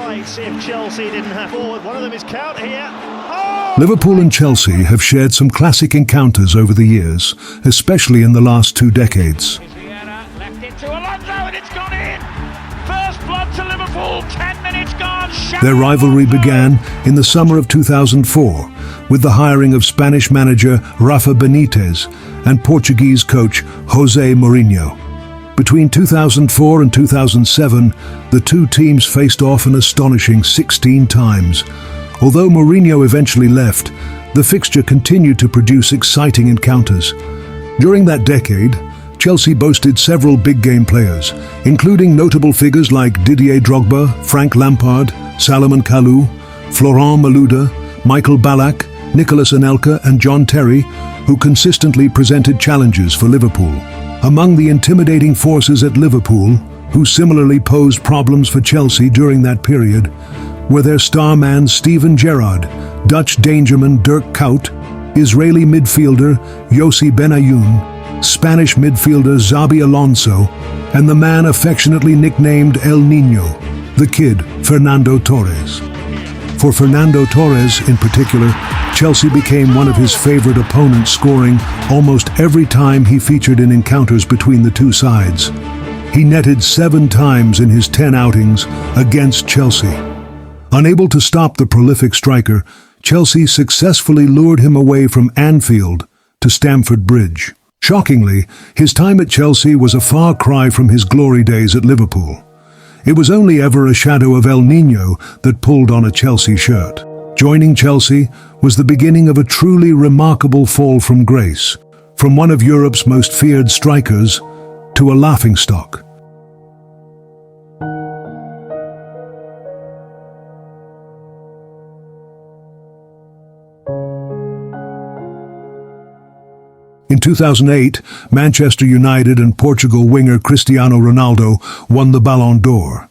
place if Chelsea didn't have forward. One of them is Count here. Liverpool and Chelsea have shared some classic encounters over the years, especially in the last 2 decades. Left it to Alonso and it's gone in. First blood to Liverpool, 10 minutes gone. Their rivalry began in the summer of 2004 with the hiring of Spanish manager Rafa Benitez and Portuguese coach José Mourinho. Between 2004 and 2007, the two teams faced off an astonishing 16 times. Although Mourinho eventually left, the fixture continued to produce exciting encounters. During that decade, Chelsea boasted several big-game players, including notable figures like Didier Drogba, Frank Lampard, Salomon Kalou, Florent Malouda, Michael Ballack, Nicolas Anelka and John Terry, who consistently presented challenges for Liverpool. Among the intimidating forces at Liverpool, who similarly posed problems for Chelsea during that period, were their star man Steven Gerrard, Dutch dangerman Dirk Kuyt, Israeli midfielder Yossi Benayoun, Spanish midfielder Xabi Alonso, and the man affectionately nicknamed El Niño, the Kid, Fernando Torres. For Fernando Torres in particular, Chelsea became one of his favorite opponents, scoring almost every time he featured in encounters between the two sides. He netted 7 times in his 10 outings against Chelsea. Unable to stop the prolific striker, Chelsea successfully lured him away from Anfield to Stamford Bridge. Shockingly, his time at Chelsea was a far cry from his glory days at Liverpool. It was only ever a shadow of El Niño that pulled on a Chelsea shirt. Joining Chelsea was the beginning of a truly remarkable fall from grace, from one of Europe's most feared strikers to a laughingstock. In 2008, Manchester United and Portugal winger Cristiano Ronaldo won the Ballon d'Or.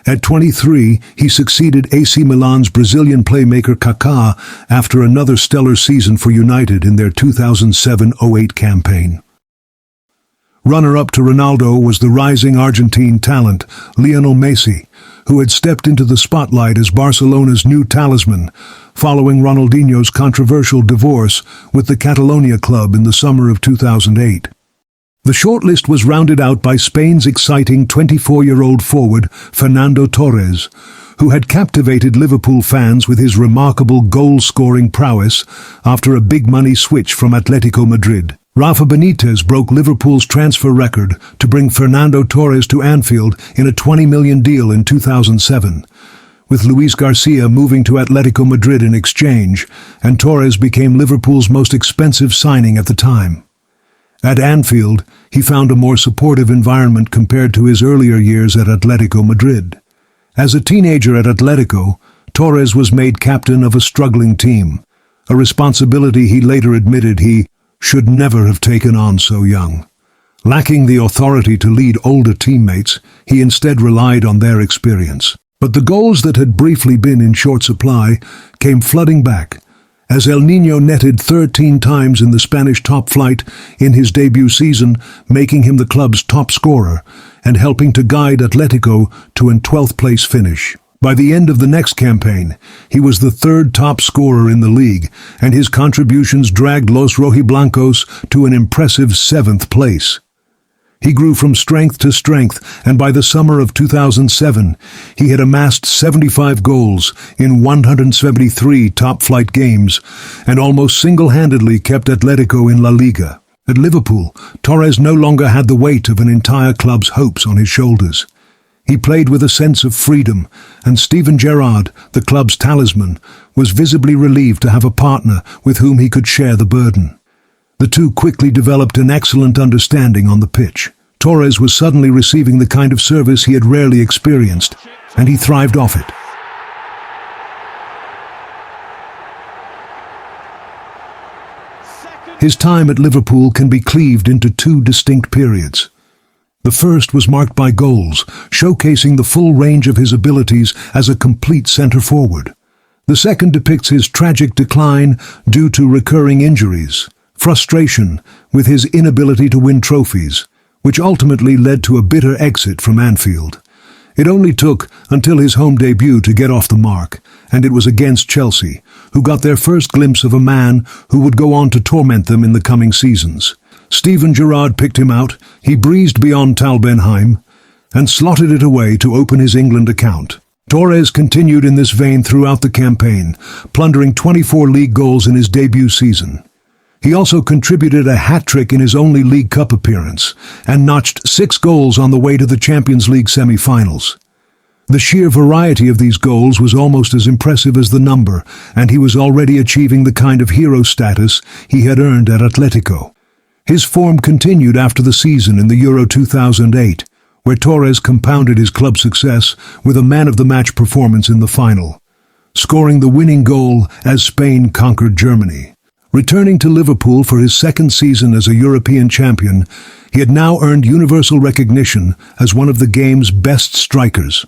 At 23, he succeeded AC Milan's Brazilian playmaker Kaká after another stellar season for United in their 2007-08 campaign. Runner-up to Ronaldo was the rising Argentine talent Lionel Messi, who had stepped into the spotlight as Barcelona's new talisman following Ronaldinho's controversial divorce with the Catalonia club in the summer of 2008. The shortlist was rounded out by Spain's exciting 24-year-old forward Fernando Torres, who had captivated Liverpool fans with his remarkable goal-scoring prowess after a big-money switch from Atletico Madrid. Rafa Benitez broke Liverpool's transfer record to bring Fernando Torres to Anfield in a $20 million deal in 2007, with Luis Garcia moving to Atletico Madrid in exchange, and Torres became Liverpool's most expensive signing at the time. At Anfield, he found a more supportive environment compared to his earlier years at Atletico Madrid. As a teenager at Atletico, Torres was made captain of a struggling team, a responsibility he later admitted he should never have taken on so young. Lacking the authority to lead older teammates, he instead relied on their experience. But the goals that had briefly been in short supply came flooding back, as El Niño netted 13 times in the Spanish top flight in his debut season, making him the club's top scorer and helping to guide Atletico to a 12th place finish. By the end of the next campaign, he was the 3rd top scorer in the league, and his contributions dragged Los Rojiblancos to an impressive 7th place. He grew from strength to strength, and by the summer of 2007, he had amassed 75 goals in 173 top-flight games, and almost single-handedly kept Atletico in La Liga. At Liverpool, Torres no longer had the weight of an entire club's hopes on his shoulders. He played with a sense of freedom, and Steven Gerrard, the club's talisman, was visibly relieved to have a partner with whom he could share the burden. The two quickly developed an excellent understanding on the pitch. Torres was suddenly receiving the kind of service he had rarely experienced, and he thrived off it. His time at Liverpool can be cleaved into 2 distinct periods. The first was marked by goals, showcasing the full range of his abilities as a complete centre-forward. The second depicts his tragic decline due to recurring injuries, frustration with his inability to win trophies, which ultimately led to a bitter exit from Anfield. It only took until his home debut to get off the mark, and it was against Chelsea, who got their first glimpse of a man who would go on to torment them in the coming seasons. Steven Gerrard picked him out, he breezed beyond Talbenheim, and slotted it away to open his England account. Torres continued in this vein throughout the campaign, plundering 24 league goals in his debut season. He also contributed a hat-trick in his only League Cup appearance, and notched 6 goals on the way to the Champions League semi-finals. The sheer variety of these goals was almost as impressive as the number, and he was already achieving the kind of hero status he had earned at Atletico. His form continued after the season in the Euro 2008, where Torres compounded his club success with a man-of-the-match performance in the final, scoring the winning goal as Spain conquered Germany. Returning to Liverpool for his second season as a European champion, he had now earned universal recognition as one of the game's best strikers.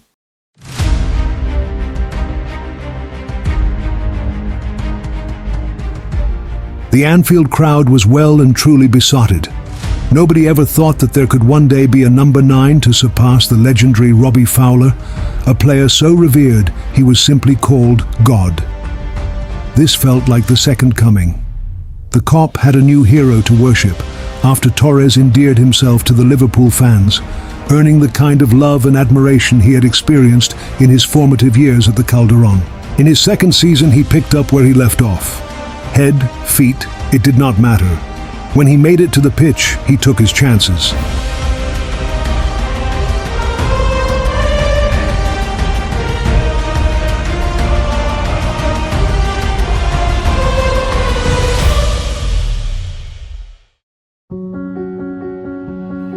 The Anfield crowd was well and truly besotted. Nobody ever thought that there could one day be a number 9 to surpass the legendary Robbie Fowler, a player so revered he was simply called God. This felt like the second coming. The Cop had a new hero to worship after Torres endeared himself to the Liverpool fans, earning the kind of love and admiration he had experienced in his formative years at the Calderon. In his second season, he picked up where he left off. Head, feet, it did not matter. When he made it to the pitch, he took his chances.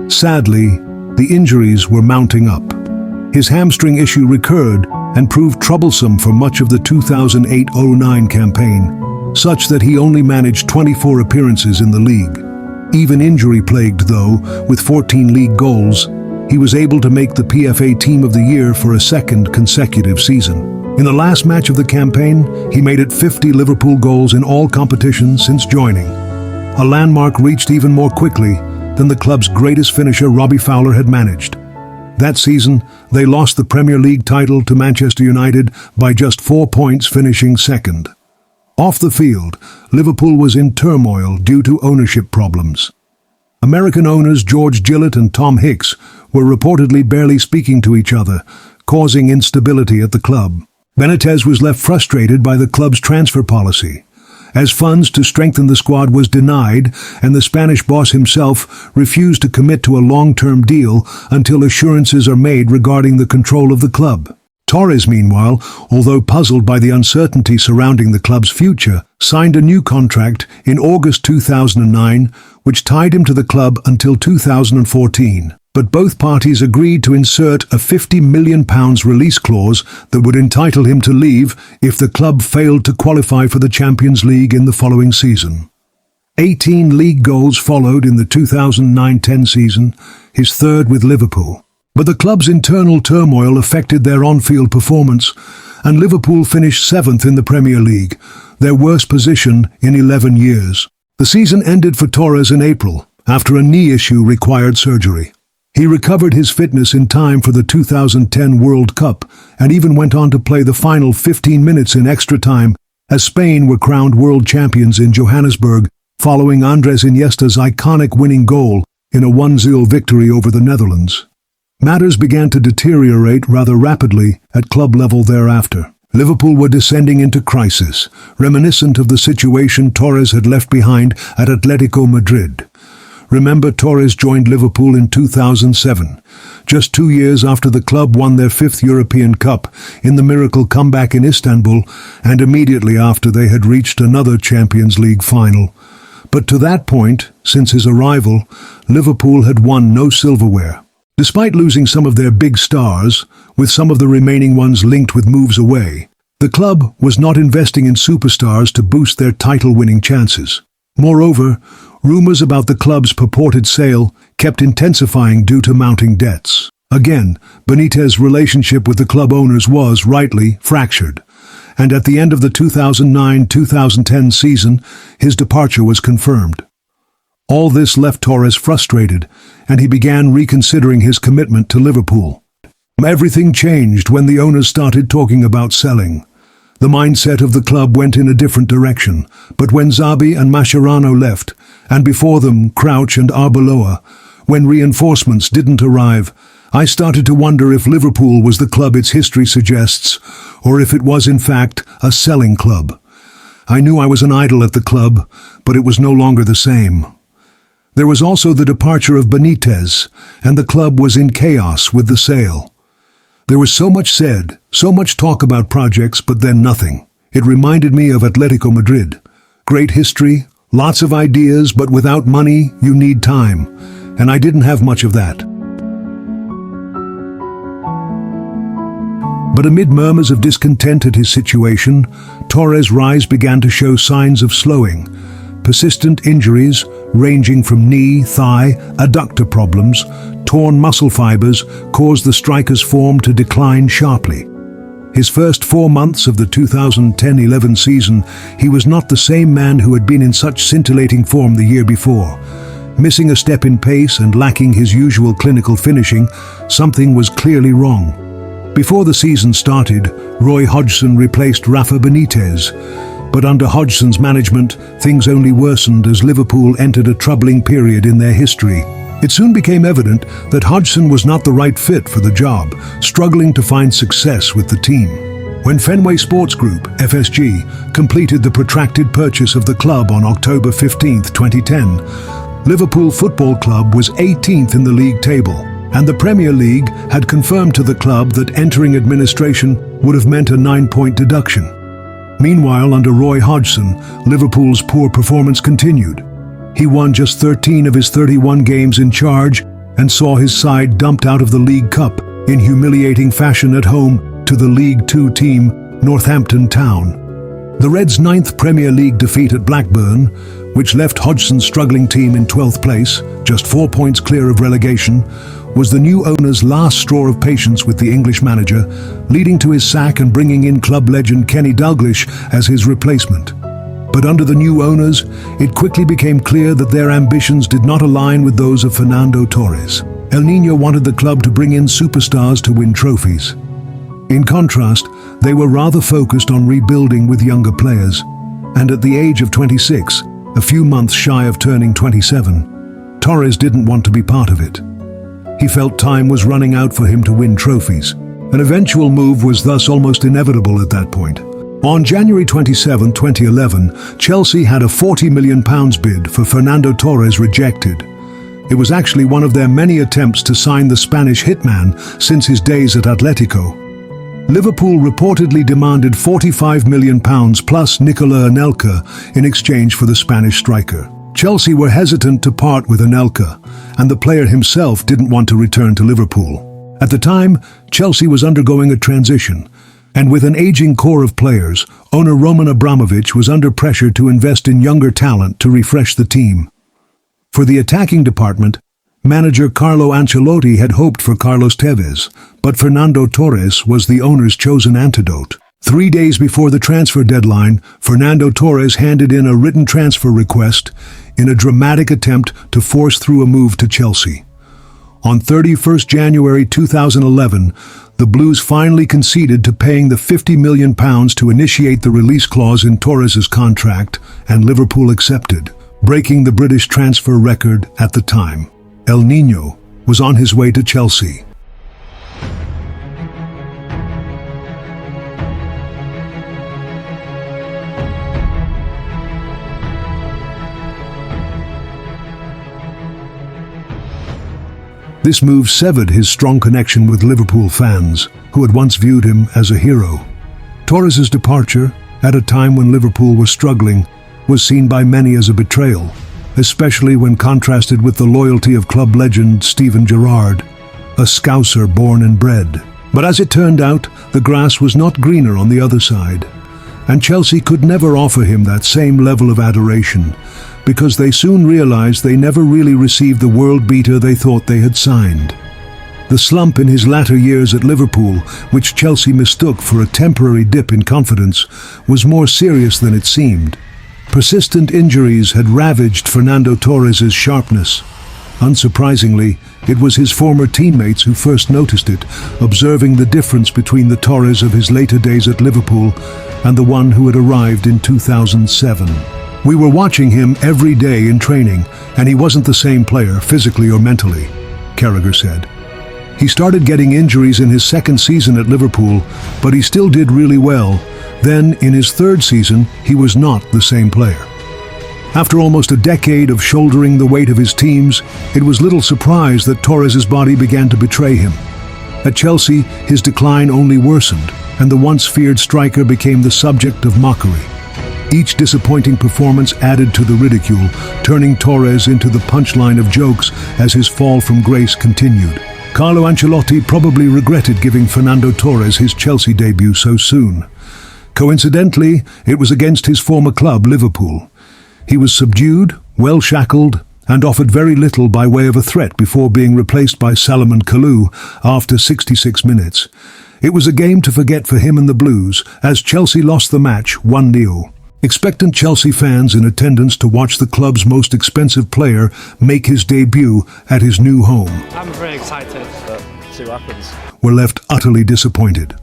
Sadly, the injuries were mounting up. His hamstring issue recurred and proved troublesome for much of the 2008-09 campaign, such that he only managed 24 appearances in the league. Even injury-plagued though, with 14 league goals, he was able to make the PFA Team of the Year for a second consecutive season. In the last match of the campaign, he made it 50 Liverpool goals in all competitions since joining, a landmark reached even more quickly than the club's greatest finisher Robbie Fowler had managed. That season, they lost the Premier League title to Manchester United by just 4 points, finishing second. Off the field, Liverpool was in turmoil due to ownership problems. American owners George Gillett and Tom Hicks were reportedly barely speaking to each other, causing instability at the club. Benitez was left frustrated by the club's transfer policy, as funds to strengthen the squad was denied, and the Spanish boss himself refused to commit to a long-term deal until assurances are made regarding the control of the club. Torres, meanwhile, although puzzled by the uncertainty surrounding the club's future, signed a new contract in August 2009, which tied him to the club until 2014. But both parties agreed to insert a £50 million release clause that would entitle him to leave if the club failed to qualify for the Champions League in the following season. 18 league goals followed in the 2009-10 season, his third with Liverpool. But the club's internal turmoil affected their on-field performance, and Liverpool finished 7th in the Premier League, their worst position in 11 years. The season ended for Torres in April, after a knee issue required surgery. He recovered his fitness in time for the 2010 World Cup and even went on to play the final 15 minutes in extra time as Spain were crowned world champions in Johannesburg following Andres Iniesta's iconic winning goal in a 1-0 victory over the Netherlands. Matters began to deteriorate rather rapidly at club level thereafter. Liverpool were descending into crisis, reminiscent of the situation Torres had left behind at Atletico Madrid. Remember, Torres joined Liverpool in 2007, just 2 years after the club won their 5th European Cup in the miracle comeback in Istanbul, and immediately after they had reached another Champions League final. But to that point, since his arrival, Liverpool had won no silverware. Despite losing some of their big stars, with some of the remaining ones linked with moves away, the club was not investing in superstars to boost their title-winning chances. Moreover, rumors about the club's purported sale kept intensifying due to mounting debts. Again, Benitez's relationship with the club owners was, rightly, fractured, and at the end of the 2009-2010 season, his departure was confirmed. All this left Torres frustrated, and he began reconsidering his commitment to Liverpool. Everything changed when the owners started talking about selling. The mindset of the club went in a different direction, but when Zabi and Mascherano left, and before them Crouch and Arbeloa, when reinforcements didn't arrive, I started to wonder if Liverpool was the club its history suggests, or if it was in fact a selling club. I knew I was an idol at the club, but it was no longer the same. There was also the departure of Benitez, and the club was in chaos with the sale. There was so much said, so much talk about projects, but then nothing. It reminded me of Atletico Madrid. Great history, lots of ideas, but without money, you need time. And I didn't have much of that. But amid murmurs of discontent at his situation, Torres' rise began to show signs of slowing. Persistent injuries, ranging from knee, thigh, adductor problems, torn muscle fibers, caused the striker's form to decline sharply. His first 4 months of the 2010-11 season, he was not the same man who had been in such scintillating form the year before. Missing a step in pace and lacking his usual clinical finishing, something was clearly wrong. Before the season started, Roy Hodgson replaced Rafa Benitez. But under Hodgson's management, things only worsened as Liverpool entered a troubling period in their history. It soon became evident that Hodgson was not the right fit for the job, struggling to find success with the team. When Fenway Sports Group, FSG, completed the protracted purchase of the club on October 15, 2010, Liverpool Football Club was 18th in the league table, and the Premier League had confirmed to the club that entering administration would have meant a 9-point deduction. Meanwhile, under Roy Hodgson, Liverpool's poor performance continued. He won just 13 of his 31 games in charge and saw his side dumped out of the League Cup in humiliating fashion at home to the League Two team, Northampton Town. The Reds' 9th Premier League defeat at Blackburn, which left Hodgson's struggling team in 12th place, just 4 points clear of relegation, was the new owner's last straw of patience with the English manager, leading to his sack and bringing in club legend Kenny Dalglish as his replacement. But under the new owners, it quickly became clear that their ambitions did not align with those of Fernando Torres. El Niño wanted the club to bring in superstars to win trophies. In contrast, they were rather focused on rebuilding with younger players. And at the age of 26, a few months shy of turning 27, Torres didn't want to be part of it. He felt time was running out for him to win trophies. An eventual move was thus almost inevitable at that point. On January 27, 2011, Chelsea had a £40 million bid for Fernando Torres rejected. It was actually one of their many attempts to sign the Spanish hitman since his days at Atletico. Liverpool reportedly demanded £45 million plus Nicola Anelka in exchange for the Spanish striker. Chelsea were hesitant to part with Anelka, and the player himself didn't want to return to Liverpool. At the time, Chelsea was undergoing a transition, and with an aging core of players, owner Roman Abramovich was under pressure to invest in younger talent to refresh the team. For the attacking department, manager Carlo Ancelotti had hoped for Carlos Tevez, but Fernando Torres was the owner's chosen antidote. 3 days before the transfer deadline, Fernando Torres handed in a written transfer request in a dramatic attempt to force through a move to Chelsea. On 31st January 2011, the Blues finally conceded to paying the £50 million to initiate the release clause in Torres' contract, and Liverpool accepted, breaking the British transfer record at the time. El Niño was on his way to Chelsea. This move severed his strong connection with Liverpool fans, who had once viewed him as a hero. Torres' departure, at a time when Liverpool was struggling, was seen by many as a betrayal, especially when contrasted with the loyalty of club legend Steven Gerrard, a Scouser born and bred. But as it turned out, the grass was not greener on the other side, and Chelsea could never offer him that same level of adoration, because they soon realized they never really received the world beater they thought they had signed. The slump in his latter years at Liverpool, which Chelsea mistook for a temporary dip in confidence, was more serious than it seemed. Persistent injuries had ravaged Fernando Torres' sharpness. Unsurprisingly, it was his former teammates who first noticed it, observing the difference between the Torres of his later days at Liverpool and the one who had arrived in 2007. "We were watching him every day in training, and he wasn't the same player, physically or mentally," Carragher said. "He started getting injuries in his second season at Liverpool, but he still did really well. Then, in his third season, he was not the same player." After almost a decade of shouldering the weight of his teams, it was little surprise that Torres' body began to betray him. At Chelsea, his decline only worsened, and the once feared striker became the subject of mockery. Each disappointing performance added to the ridicule, turning Torres into the punchline of jokes as his fall from grace continued. Carlo Ancelotti probably regretted giving Fernando Torres his Chelsea debut so soon. Coincidentally, it was against his former club, Liverpool. He was subdued, well shackled, and offered very little by way of a threat before being replaced by Salomon Kalou after 66 minutes. It was a game to forget for him and the Blues, as Chelsea lost the match 1-0. Expectant Chelsea fans in attendance to watch the club's most expensive player make his debut at his new home I'm very excited. See what happens. were left utterly disappointed.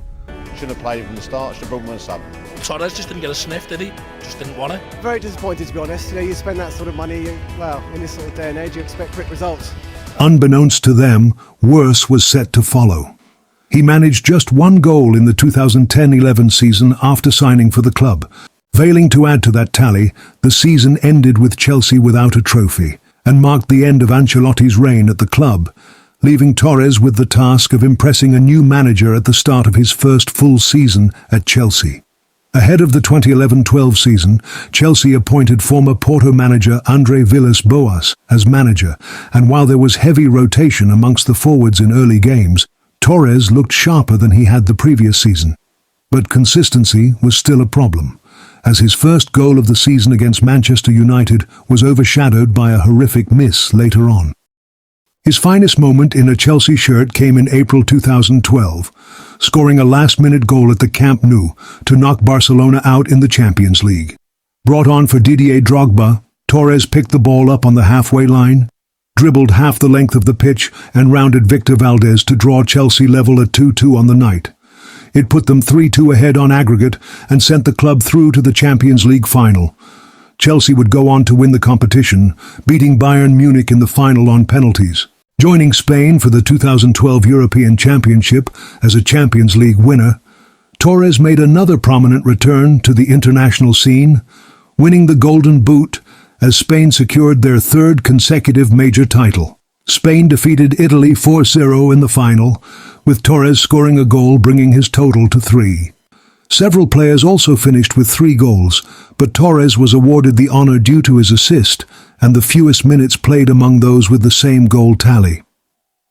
Shouldn't have played from the start, should have brought him on a sub. Torres just didn't get a sniff, did he? Just didn't want it. Very disappointed, to be honest. You spend that sort of money, well, in this sort of day and age, you expect quick results. Unbeknownst to them, worse was set to follow. He managed just one goal in the 2010-11 season after signing for the club. Failing to add to that tally, the season ended with Chelsea without a trophy and marked the end of Ancelotti's reign at the club, leaving Torres with the task of impressing a new manager at the start of his first full season at Chelsea. Ahead of the 2011-12 season, Chelsea appointed former Porto manager André Villas-Boas as manager, and while there was heavy rotation amongst the forwards in early games, Torres looked sharper than he had the previous season. But consistency was still a problem, as his first goal of the season against Manchester United was overshadowed by a horrific miss later on. His finest moment in a Chelsea shirt came in April 2012, scoring a last-minute goal at the Camp Nou to knock Barcelona out in the Champions League. Brought on for Didier Drogba, Torres picked the ball up on the halfway line, dribbled half the length of the pitch and rounded Victor Valdez to draw Chelsea level at 2-2 on the night. It put them 3-2 ahead on aggregate and sent the club through to the Champions League final. Chelsea would go on to win the competition, beating Bayern Munich in the final on penalties. Joining Spain for the 2012 European Championship as a Champions League winner, Torres made another prominent return to the international scene, winning the Golden Boot as Spain secured their third consecutive major title. Spain defeated Italy 4-0 in the final, with Torres scoring a goal bringing his total to 3. Several players also finished with 3 goals, but Torres was awarded the honor due to his assist and the fewest minutes played among those with the same goal tally.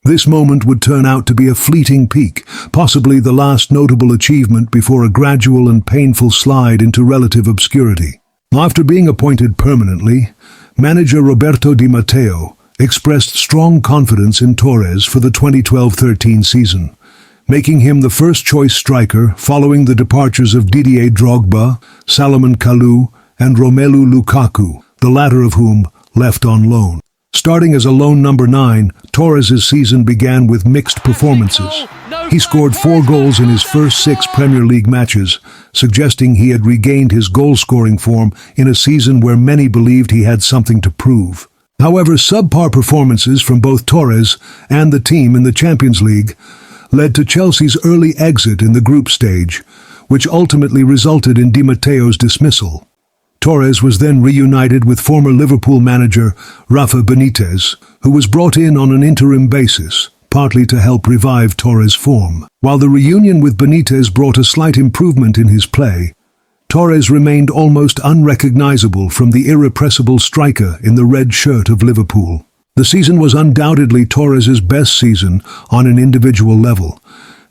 This moment would turn out to be a fleeting peak, possibly the last notable achievement before a gradual and painful slide into relative obscurity. After being appointed permanently, manager Roberto Di Matteo expressed strong confidence in Torres for the 2012-13 season, making him the first-choice striker following the departures of Didier Drogba, Salomon Kalou, and Romelu Lukaku, the latter of whom left on loan. Starting as a lone number 9, Torres' season began with mixed performances. He scored 4 goals in his first 6 Premier League matches, suggesting he had regained his goal-scoring form in a season where many believed he had something to prove. However, subpar performances from both Torres and the team in the Champions League led to Chelsea's early exit in the group stage, which ultimately resulted in Di Matteo's dismissal. Torres was then reunited with former Liverpool manager Rafa Benitez, who was brought in on an interim basis, partly to help revive Torres' form. While the reunion with Benitez brought a slight improvement in his play, Torres remained almost unrecognizable from the irrepressible striker in the red shirt of Liverpool. The season was undoubtedly Torres' best season on an individual level,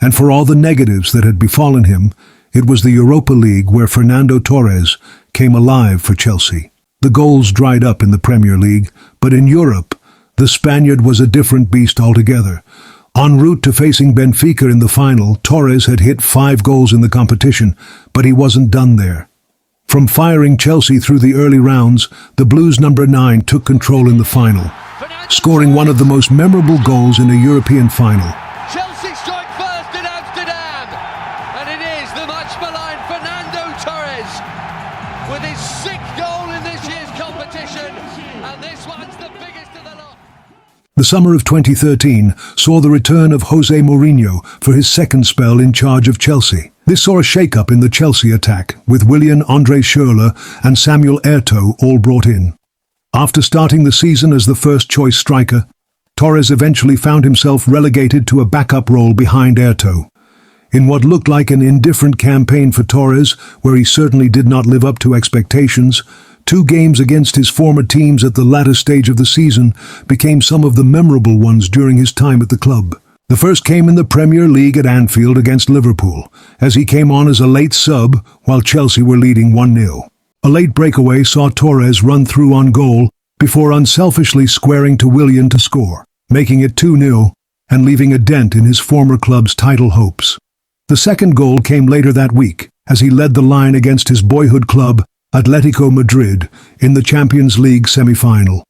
and for all the negatives that had befallen him, it was the Europa League where Fernando Torres came alive for Chelsea. The goals dried up in the Premier League, but in Europe, the Spaniard was a different beast altogether. En route to facing Benfica in the final, Torres had hit 5 goals in the competition, but he wasn't done there. From firing Chelsea through the early rounds, the Blues' number 9 took control in the final, scoring one of the most memorable goals in a European final. Chelsea strike first in Amsterdam, and it is the much-maligned Fernando Torres with his 6th goal in this year's competition, and this one's the biggest of the lot. The summer of 2013 saw the return of Jose Mourinho for his second spell in charge of Chelsea. This saw a shake-up in the Chelsea attack, with Willian Andre Schürrle and Samuel Eto'o all brought in. After starting the season as the first-choice striker, Torres eventually found himself relegated to a backup role behind Eto'o. In what looked like an indifferent campaign for Torres, where he certainly did not live up to expectations, 2 games against his former teams at the latter stage of the season became some of the memorable ones during his time at the club. The first came in the Premier League at Anfield against Liverpool, as he came on as a late sub while Chelsea were leading 1-0. A late breakaway saw Torres run through on goal before unselfishly squaring to Willian to score, making it 2-0 and leaving a dent in his former club's title hopes. The second goal came later that week, as he led the line against his boyhood club, Atletico Madrid, in the Champions League semi-final.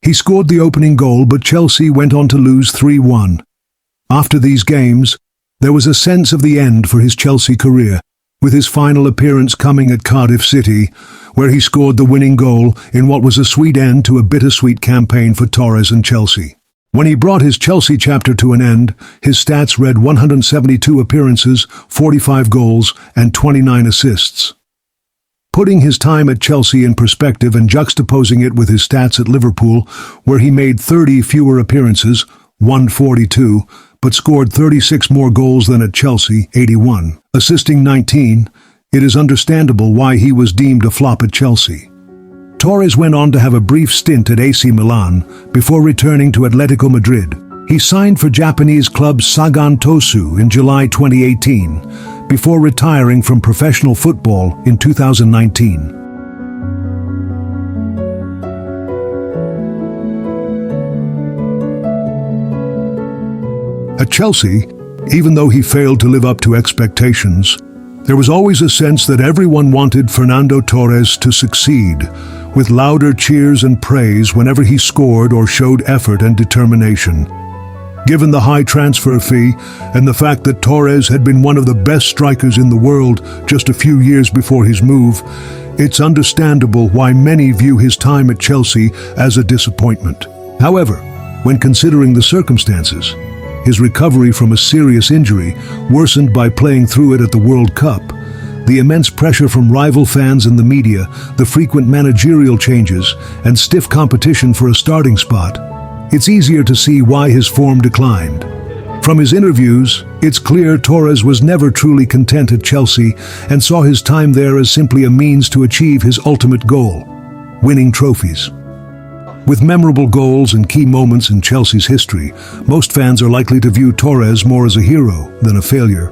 He scored the opening goal, but Chelsea went on to lose 3-1. After these games, there was a sense of the end for his Chelsea career, with his final appearance coming at Cardiff City, where he scored the winning goal in what was a sweet end to a bittersweet campaign for Torres and Chelsea. When he brought his Chelsea chapter to an end, his stats read 172 appearances, 45 goals, and 29 assists. Putting his time at Chelsea in perspective and juxtaposing it with his stats at Liverpool, where he made 30 fewer appearances, 142, but scored 36 more goals than at Chelsea, 81, assisting 19, it is understandable why he was deemed a flop at Chelsea. Torres went on to have a brief stint at AC Milan before returning to Atletico Madrid. He signed for Japanese club Sagan Tosu in July 2018, before retiring from professional football in 2019. At Chelsea, even though he failed to live up to expectations, there was always a sense that everyone wanted Fernando Torres to succeed, with louder cheers and praise whenever he scored or showed effort and determination. Given the high transfer fee and the fact that Torres had been one of the best strikers in the world just a few years before his move, it's understandable why many view his time at Chelsea as a disappointment. However, when considering the circumstances, his recovery from a serious injury, worsened by playing through it at the World Cup, the immense pressure from rival fans and the media, the frequent managerial changes, and stiff competition for a starting spot, it's easier to see why his form declined. From his interviews, it's clear Torres was never truly content at Chelsea and saw his time there as simply a means to achieve his ultimate goal, winning trophies. With memorable goals and key moments in Chelsea's history, most fans are likely to view Torres more as a hero than a failure.